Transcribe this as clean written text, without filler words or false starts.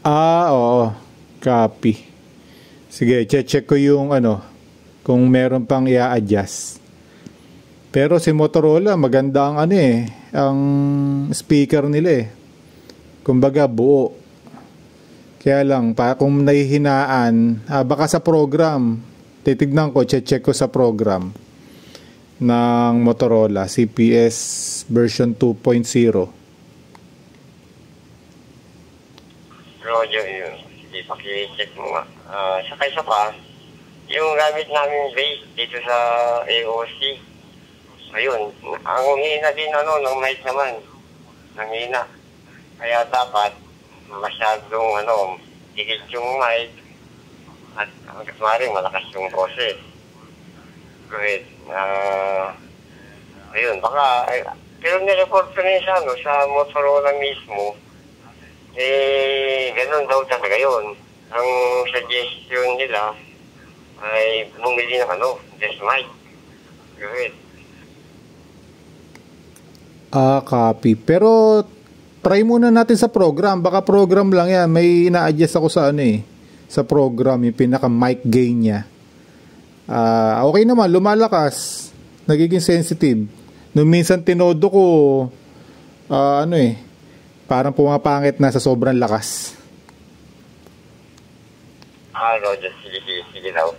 Oo. Copy. Sige, check ko yung ano, kung meron pang i-adjust. Pero si Motorola, maganda ang ano ang speaker nila Kumbaga buo. Kaya lang, kung nahihinaan, baka sa program, titignan ko, check ko sa program ng Motorola CPS version 2.0. Roger yun. Sige, paki-check mo nga. Saka isa pa, yung gamit namin base dito sa AOC, ayun, ang humina din ng mic naman. Nangina. Kaya dapat, masyadong higit yung mic at hanggang maaaring malakas yung boses. Great. Ayun, baka, pero nireport ko na sa Motorola mismo, ganun daw talaga yun. Ang suggestion nila ay bumili ng just mic. Great. Copy. Pero, try muna natin sa program. Baka program lang yan. May ina-adjust ako sa sa program, yung pinaka-mic gain niya. Okay naman, lumalakas. Nagiging sensitive. Nung minsan tinodo ko, parang pumapangit na sa sobrang lakas. Roger, sige daw.